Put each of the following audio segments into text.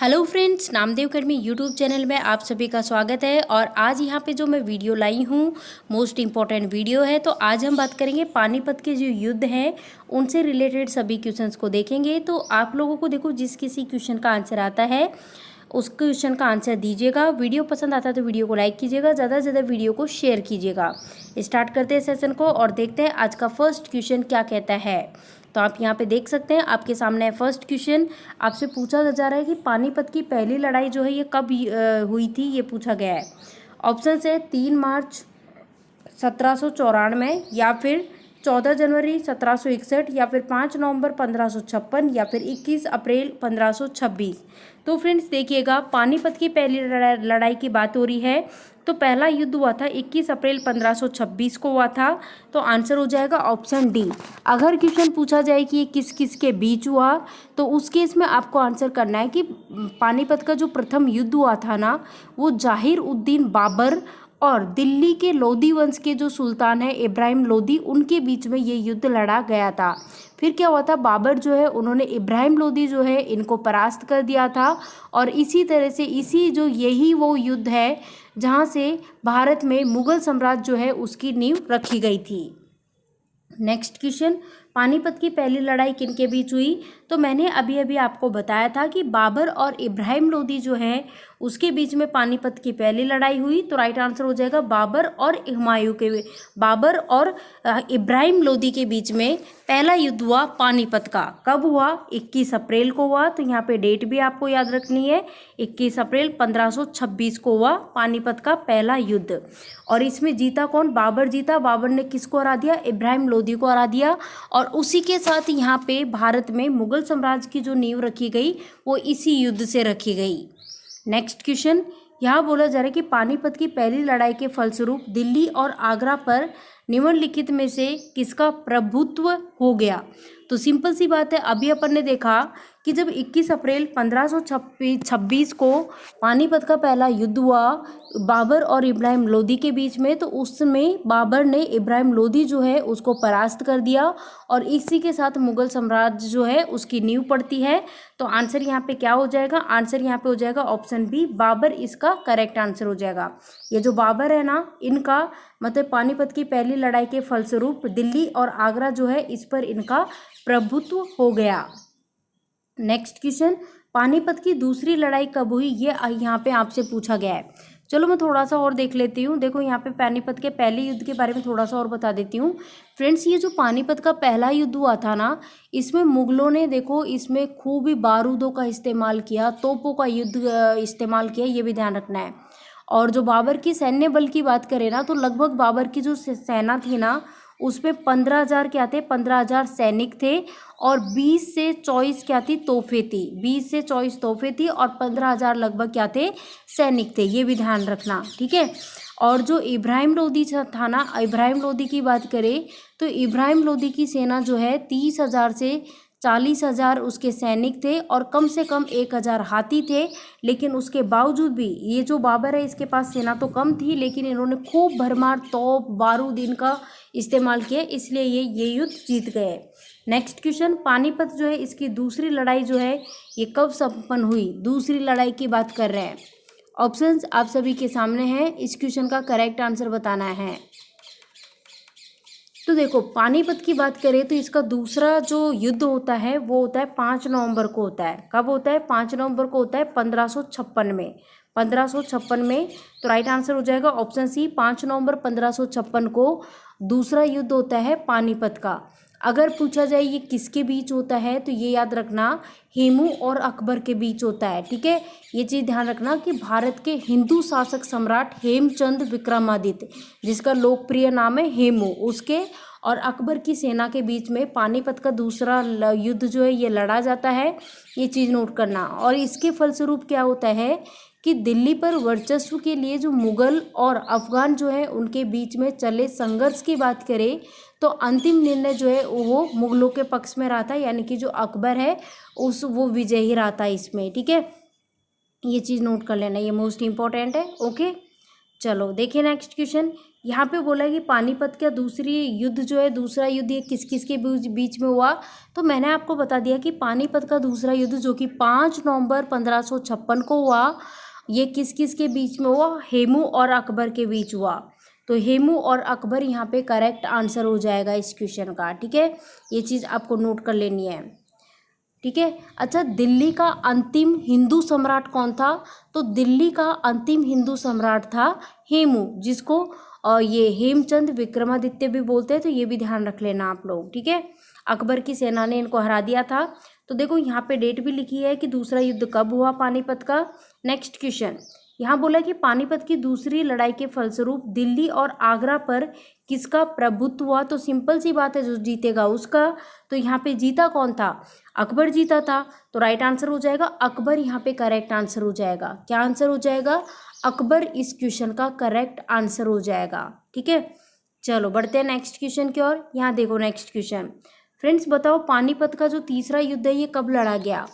Hello friends, Namdev कर्मी YouTube channel में आप सभी का स्वागत है। और आज यहाँ पे जो मैं वीडियो लाई हूँ मोस्ट इम्पॉर्टेंट वीडियो है। तो आज हम बात करेंगे पानीपत के जो युद्ध हैं उनसे रिलेटेड सभी क्वेश्चंस को देखेंगे। तो आप लोगों को देखो, जिस किसी क्वेश्चन का आंसर आता है उस क्वेश्चन का आंसर दीजिएगा। वीडियो पसंद आता है तो वीडियो को लाइक कीजिएगा, ज़्यादा से ज़्यादा वीडियो को शेयर कीजिएगा। स्टार्ट करते हैं सेशन को और देखते हैं आज का फर्स्ट क्वेश्चन क्या कहता है। तो आप यहाँ पे देख सकते हैं, आपके सामने है फर्स्ट क्वेश्चन। आपसे पूछा जा रहा है कि पानीपत की पहली लड़ाई जो है ये कब हुई थी, ये पूछा गया है। ऑप्शन है 3 मार्च 1794, या फिर 14 जनवरी 1761, या फिर 5 नवंबर 1556, या फिर 21 अप्रैल 1526। तो फ्रेंड्स देखिएगा, पानीपत की पहली लड़ाई की बात हो रही है तो पहला युद्ध हुआ था 21 अप्रैल 1526 को हुआ था। तो आंसर हो जाएगा ऑप्शन डी। अगर क्वेश्चन पूछा जाए कि ये किस किस के बीच हुआ तो उस केस में आपको आंसर करना है कि पानीपत का जो प्रथम युद्ध हुआ था ना, वो जाहिर उद्दीन बाबर और दिल्ली के लोधी वंश के जो सुल्तान है इब्राहिम लोधी, उनके बीच में ये युद्ध लड़ा गया था। फिर क्या हुआ था, बाबर जो है उन्होंने इब्राहिम लोधी जो है इनको परास्त कर दिया था। और इसी तरह से यही वो युद्ध है जहाँ से भारत में मुगल साम्राज्य जो है उसकी नींव रखी गई थी। नेक्स्ट क्वेश्चन, पानीपत की पहली लड़ाई किनके बीच हुई? तो मैंने अभी अभी आपको बताया था कि बाबर और इब्राहिम लोधी जो है उसके बीच में पानीपत की पहली लड़ाई हुई। तो राइट आंसर हो जाएगा बाबर और इब्राहिम लोधी के बीच में पहला युद्ध हुआ पानीपत का। कब हुआ? 21 अप्रैल को हुआ। तो यहाँ पे डेट भी आपको याद रखनी है, 21 अप्रैल 1526 को हुआ पानीपत का पहला युद्ध। और इसमें जीता कौन? बाबर जीता। बाबर ने किसको हरा दिया? इब्राहिम लोधी को हरा दिया। और उसी के साथ यहाँ पे भारत में मुगल साम्राज्य की जो नींव रखी गई वो इसी युद्ध से रखी गई। नेक्स्ट क्वेश्चन, यहाँ बोला जा रहा है कि पानीपत की पहली लड़ाई के फलस्वरूप दिल्ली और आगरा पर निम्नलिखित में से किसका प्रभुत्व हो गया? तो सिंपल सी बात है, अभी अपन ने देखा कि जब 21 अप्रैल 1526 को पानीपत का पहला युद्ध हुआ बाबर और इब्राहिम लोधी के बीच में, तो उसमें बाबर ने इब्राहिम लोधी जो है उसको परास्त कर दिया और इसी के साथ मुगल साम्राज्य जो है उसकी नींव पड़ती है। तो आंसर यहाँ पे क्या हो जाएगा? आंसर यहाँ पे हो जाएगा ऑप्शन बी, बाबर इसका करेक्ट आंसर हो जाएगा। ये जो बाबर है ना, इनका मतलब पानीपत की पहली लड़ाई के फलस्वरूप दिल्ली और आगरा जो है इस पर इनका प्रभुत्व हो गया। नेक्स्ट क्वेश्चन, पानीपत की दूसरी लड़ाई कब हुई, ये यहाँ पे आपसे पूछा गया है। चलो मैं थोड़ा सा और देख लेती हूँ। देखो यहाँ पे पानीपत के पहले युद्ध के बारे में थोड़ा सा और बता देती हूँ। फ्रेंड्स, ये जो पानीपत का पहला युद्ध हुआ था ना, इसमें मुगलों ने देखो इसमें खूब ही बारूदों का इस्तेमाल किया, तोपों का युद्ध इस्तेमाल किया, ये भी ध्यान रखना है। और जो बाबर की सैन्य बल की बात करें ना, तो लगभग बाबर की जो सेना थी ना उसमें 15,000 क्या थे? 15,000 सैनिक थे और 20 से 24 क्या थी? तोहफे थी। 20 से 24 तोहफे थी और 15,000 लगभग क्या थे? सैनिक थे। ये भी ध्यान रखना, ठीक है। और जो इब्राहिम लोधी था ना, इब्राहिम लोधी की बात करें तो इब्राहिम लोधी की सेना जो है 30,000 से 40,000 उसके सैनिक थे और कम से कम 1,000 हाथी थे। लेकिन उसके बावजूद भी ये जो बाबर है इसके पास सेना तो कम थी, लेकिन इन्होंने खूब भरमार तोप बारूद इनका इस्तेमाल किया, इसलिए ये युद्ध जीत गए। नेक्स्ट क्वेश्चन, पानीपत जो है इसकी दूसरी लड़ाई जो है ये कब संपन्न हुई? दूसरी लड़ाई की बात कर रहे हैं। ऑप्शंस आप सभी के सामने हैं, इस क्वेश्चन का करेक्ट आंसर बताना है। तो देखो, पानीपत की बात करें तो इसका दूसरा जो युद्ध होता है वो होता है 5 नवंबर को होता है। कब होता है? 5 नवंबर को होता है 1556 में। 1556 में। तो राइट आंसर हो जाएगा ऑप्शन सी, 5 नवंबर 1556 को दूसरा युद्ध होता है पानीपत का। अगर पूछा जाए ये किसके बीच होता है तो ये याद रखना, हेमू और अकबर के बीच होता है, ठीक है। ये चीज़ ध्यान रखना कि भारत के हिंदू शासक सम्राट हेमचंद विक्रमादित्य, जिसका लोकप्रिय नाम है हेमू, उसके और अकबर की सेना के बीच में पानीपत का दूसरा युद्ध जो है ये लड़ा जाता है। ये चीज़ नोट करना। और इसके फलस्वरूप क्या होता है कि दिल्ली पर वर्चस्व के लिए जो मुगल और अफगान जो है उनके बीच में चले संघर्ष की बात करें तो अंतिम निर्णय जो है वो मुगलों के पक्ष में रहा था, यानी कि जो अकबर है वो विजयी रहा था इसमें, ठीक है। ये चीज़ नोट कर लेना, ये मोस्ट इम्पॉर्टेंट है। ओके, चलो देखिए नेक्स्ट क्वेश्चन, यहाँ पे बोला है कि पानीपत का दूसरी युद्ध जो है, दूसरा युद्ध ये किस किस के बीच में हुआ। तो मैंने आपको बता दिया कि पानीपत का दूसरा युद्ध जो कि 5 नवंबर 1556 को हुआ, ये किस किस के बीच में हुआ, हेमू और अकबर के बीच हुआ। तो हेमू और अकबर यहाँ पे करेक्ट आंसर हो जाएगा इस क्वेश्चन का। ठीक है, ये चीज़ आपको नोट कर लेनी है। ठीक है, अच्छा, दिल्ली का अंतिम हिंदू सम्राट कौन था? तो दिल्ली का अंतिम हिंदू सम्राट था हेमू, जिसको ये हेमचंद विक्रमादित्य भी बोलते हैं। तो ये भी ध्यान रख लेना आप लोग। ठीक है, अकबर की सेना ने इनको हरा दिया था। तो देखो यहाँ पे डेट भी लिखी है कि दूसरा युद्ध कब हुआ पानीपत का। नेक्स्ट क्वेश्चन, यहाँ बोला कि पानीपत की दूसरी लड़ाई के फलस्वरूप दिल्ली और आगरा पर किसका प्रभुत्व हुआ? तो सिंपल सी बात है, जो जीतेगा उसका। तो यहाँ पे जीता कौन था? अकबर जीता था। तो राइट आंसर हो जाएगा अकबर, यहाँ पे करेक्ट आंसर हो जाएगा। क्या आंसर हो जाएगा? अकबर इस क्वेश्चन का करेक्ट आंसर हो जाएगा। ठीक है, चलो बढ़ते हैं नेक्स्ट क्वेश्चन की ओर। यहाँ देखो नेक्स्ट क्वेश्चन, फ्रेंड्स बताओ पानीपत का जो तीसरा युद्ध है ये कब लड़ा गया?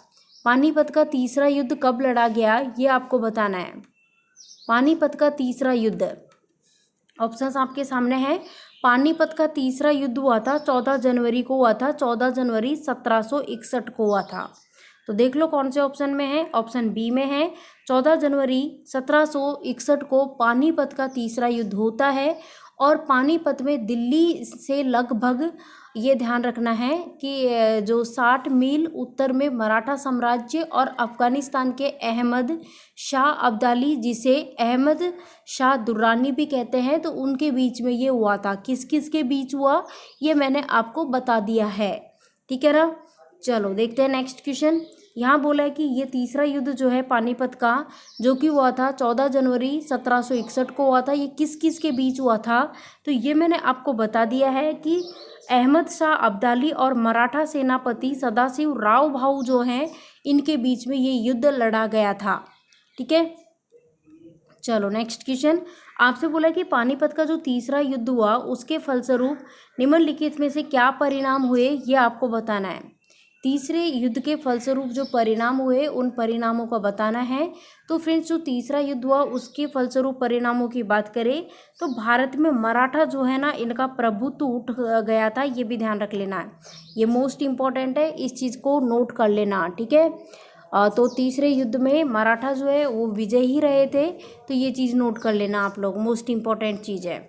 पानीपत का तीसरा युद्ध कब लड़ा गया ये आपको बताना है। पानीपत का तीसरा युद्ध, ऑप्शंस आपके सामने है। पानीपत का तीसरा युद्ध हुआ था 14 जनवरी को हुआ था, 14 जनवरी 1761 को हुआ था। तो देख लो कौन से ऑप्शन में है। ऑप्शन बी में है 14 जनवरी 1761 को पानीपत का तीसरा युद्ध होता है। और पानीपत में दिल्ली से लगभग, ये ध्यान रखना है कि जो 60 मील उत्तर में मराठा साम्राज्य और अफगानिस्तान के अहमद शाह अब्दाली, जिसे अहमद शाह दुर्रानी भी कहते हैं, तो उनके बीच में ये हुआ था। किस किस के बीच हुआ ये मैंने आपको बता दिया है। ठीक है ना, चलो देखते हैं नेक्स्ट क्वेश्चन। यहाँ बोला है कि ये तीसरा युद्ध जो है पानीपत का, जो कि हुआ था 14 जनवरी 1761 को हुआ था, ये किस किस के बीच हुआ था? तो ये मैंने आपको बता दिया है कि अहमद शाह अब्दाली और मराठा सेनापति सदाशिव राव भाऊ जो हैं, इनके बीच में ये युद्ध लड़ा गया था। ठीक है, चलो नेक्स्ट क्वेश्चन, आपसे बोला कि पानीपत का जो तीसरा युद्ध हुआ उसके फलस्वरूप निम्नलिखित में से क्या परिणाम हुए, ये आपको बताना है। तीसरे युद्ध के फलस्वरूप जो परिणाम हुए उन परिणामों का बताना है। तो फ्रेंड्स, जो तीसरा युद्ध हुआ उसके फलस्वरूप परिणामों की बात करें तो भारत में मराठा जो है ना, इनका प्रभुत्व उठ गया था। ये भी ध्यान रख लेना है, ये मोस्ट इम्पॉर्टेंट है, इस चीज़ को नोट कर लेना। ठीक है, तो तीसरे युद्ध में मराठा जो है वो विजयी ही रहे थे। तो ये चीज़ नोट कर लेना आप लोग, मोस्ट इम्पॉर्टेंट चीज़ है।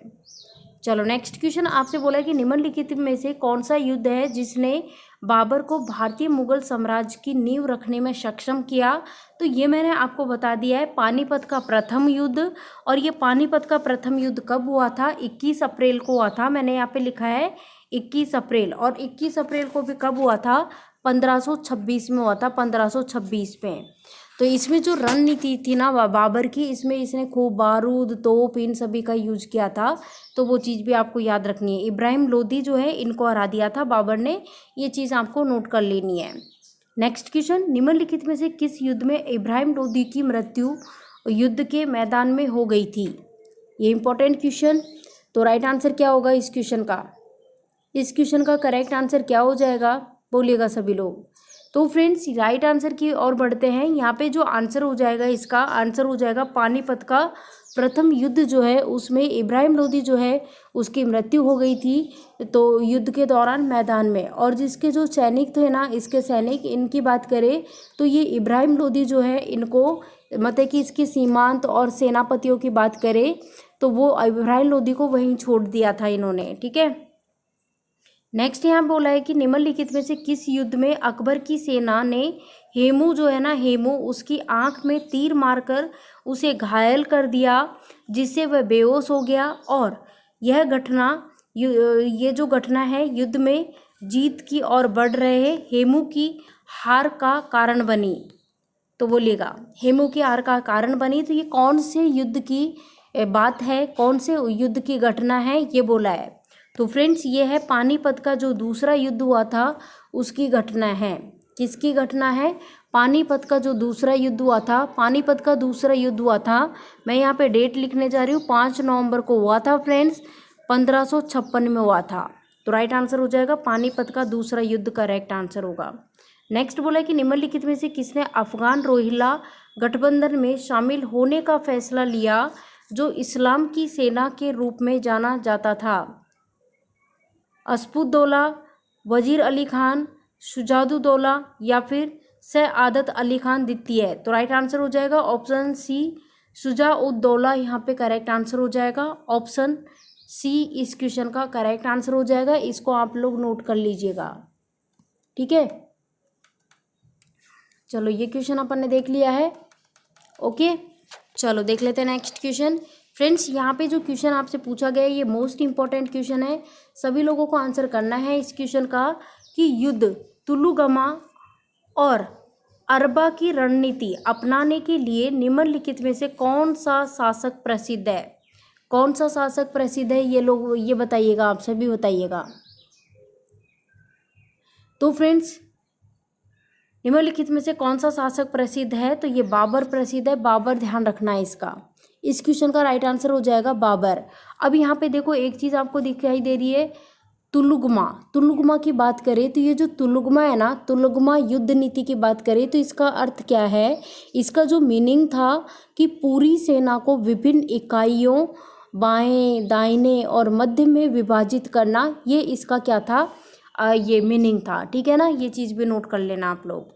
चलो नेक्स्ट क्वेश्चन, आपसे बोला कि निम्नलिखित में से कौन सा युद्ध है जिसने बाबर को भारतीय मुगल साम्राज्य की नींव रखने में सक्षम किया? तो ये मैंने आपको बता दिया है, पानीपत का प्रथम युद्ध। और ये पानीपत का प्रथम युद्ध कब हुआ था? 21 अप्रैल को हुआ था। मैंने यहाँ पे लिखा है 21 अप्रैल। और 21 अप्रैल को भी कब हुआ था? 1526 में हुआ था, 1526 में। तो इसमें जो रणनीति थी ना बाबर की, इसमें इसने खूब बारूद, तोप, इन सभी का यूज किया था। तो वो चीज़ भी आपको याद रखनी है। इब्राहिम लोदी जो है, इनको हरा दिया था बाबर ने, ये चीज़ आपको नोट कर लेनी है। नेक्स्ट क्वेश्चन, निम्नलिखित में से किस युद्ध में इब्राहिम लोदी की मृत्यु युद्ध के मैदान में हो गई थी? ये इंपॉर्टेंट क्वेश्चन। तो राइट आंसर क्या होगा इस क्वेश्चन का? इस क्वेश्चन का करेक्ट आंसर क्या हो जाएगा, बोलिएगा सभी लोग। तो फ्रेंड्स, राइट आंसर की ओर बढ़ते हैं। यहाँ पे जो आंसर हो जाएगा, इसका आंसर हो जाएगा पानीपत का प्रथम युद्ध जो है उसमें इब्राहिम लोदी जो है उसकी मृत्यु हो गई थी, तो युद्ध के दौरान मैदान में। और जिसके जो सैनिक थे ना, इसके सैनिक, इनकी बात करें तो ये इब्राहिम लोदी जो है, इनको मतलब कि इसकी सीमांत और सेनापतियों की बात करें तो वो इब्राहिम लोदी को वहीं छोड़ दिया था इन्होंने। ठीक है, नेक्स्ट यहाँ बोला है कि निम्नलिखित में से किस युद्ध में अकबर की सेना ने हेमू जो है ना, हेमू, उसकी आंख में तीर मारकर उसे घायल कर दिया, जिससे वह बेहोश हो गया। और यह घटना, ये जो घटना है युद्ध में जीत की ओर बढ़ रहे हेमू की हार का कारण बनी। तो बोलिएगा, हेमू की हार का कारण बनी। तो ये कौन से युद्ध की बात है, कौन से युद्ध की घटना है, ये बोला है। तो फ्रेंड्स, ये है पानीपत का जो दूसरा युद्ध हुआ था उसकी घटना है। किसकी घटना है? पानीपत का जो दूसरा युद्ध हुआ था, पानीपत का दूसरा युद्ध हुआ था। मैं यहाँ पे डेट लिखने जा रही हूँ, 5 नवंबर को हुआ था फ्रेंड्स, 1556 में हुआ था। तो राइट आंसर हो जाएगा पानीपत का दूसरा युद्ध, करेक्ट आंसर होगा। नेक्स्ट बोला कि निम्नलिखित में से किसने अफगान रोहिल्ला गठबंधन में शामिल होने का फैसला लिया? जो इस्लाम की सेना के रूप में जाना जाता था? अस्फुद्दौला, वजीर अली खान, शुजाउद्दौला या फिर सआदत अली खान द्वितीय। तो राइट आंसर हो जाएगा ऑप्शन सी, शुजाउद्दौला यहाँ पे करेक्ट आंसर हो जाएगा। ऑप्शन सी इस क्वेश्चन का करेक्ट आंसर हो जाएगा। इसको आप लोग नोट कर लीजिएगा, ठीक है। चलो ये क्वेश्चन अपन ने देख लिया है, ओके। चलो देख लेते हैं नेक्स्ट क्वेश्चन। फ्रेंड्स यहाँ पे जो क्वेश्चन आपसे पूछा गया है ये मोस्ट इंपॉर्टेंट क्वेश्चन है, सभी लोगों को आंसर करना है इस क्वेश्चन का कि युद्ध तुलुगमा और अरबा की रणनीति अपनाने के लिए निम्नलिखित में से कौन सा शासक प्रसिद्ध है? कौन सा शासक प्रसिद्ध है ये लोग ये बताइएगा, आप सभी बताइएगा। तो फ्रेंड्स निम्नलिखित में से कौन सा शासक प्रसिद्ध है? तो ये बाबर प्रसिद्ध है, बाबर ध्यान रखना है इसका। इस क्वेश्चन का राइट आंसर हो जाएगा बाबर। अब यहाँ पे देखो एक चीज़ आपको दिखाई दे रही है, तुलुगमा। तुलुगमा की बात करें तो ये जो तुलुगमा है ना, तुलुगमा युद्ध नीति की बात करें तो इसका अर्थ क्या है? इसका जो मीनिंग था कि पूरी सेना को विभिन्न इकाइयों बाएं, दाहिने और मध्य में विभाजित करना, ये इसका क्या था? ये मीनिंग था, ठीक है ना। ये चीज़ भी नोट कर लेना आप लोग।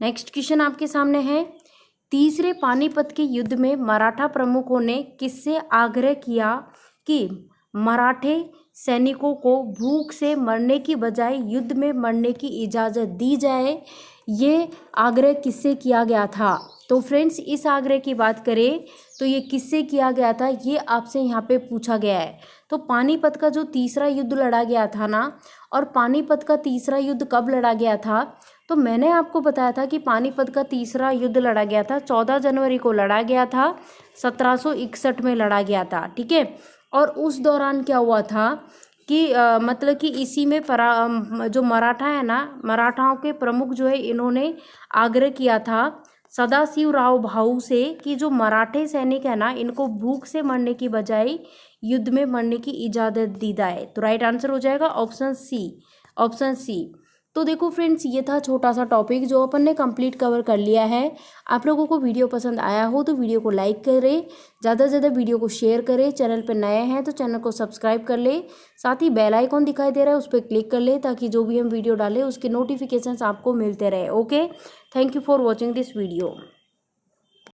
नेक्स्ट क्वेश्चन आपके सामने है, तीसरे पानीपत के युद्ध में मराठा प्रमुखों ने किससे आग्रह किया कि मराठे सैनिकों को भूख से मरने की बजाय युद्ध में मरने की इजाज़त दी जाए? ये आग्रह किससे किया गया था? तो फ्रेंड्स इस आग्रह की बात करें तो ये किससे किया गया था, ये आपसे यहाँ पे पूछा गया है। तो पानीपत का जो तीसरा युद्ध लड़ा गया था ना, और पानीपत का तीसरा युद्ध कब लड़ा गया था? तो मैंने आपको बताया था कि पानीपत का तीसरा युद्ध लड़ा गया था 14 जनवरी को लड़ा गया था, 1761 में लड़ा गया था, ठीक है। और उस दौरान क्या हुआ था कि मतलब कि इसी में जो मराठा है ना, मराठाओं के प्रमुख जो है इन्होंने आग्रह किया था सदाशिव राव भाऊ से कि जो मराठे सैनिक है ना, इनको भूख से मरने की बजाय युद्ध में मरने की इजाज़त दी जाए। तो राइट आंसर हो जाएगा ऑप्शन सी, ऑप्शन सी। तो देखो फ्रेंड्स ये था छोटा सा टॉपिक जो अपन ने कंप्लीट कवर कर लिया है। आप लोगों को वीडियो पसंद आया हो तो वीडियो को लाइक करें, ज़्यादा से ज़्यादा वीडियो को शेयर करें, चैनल पर नए हैं तो चैनल को सब्सक्राइब कर ले, साथ ही बेल आइकॉन दिखाई दे रहा है उस पर क्लिक कर ले ताकि जो भी हम वीडियो डालें उसके नोटिफिकेशंस आपको मिलते रहे। Okay, thank you for watching this video.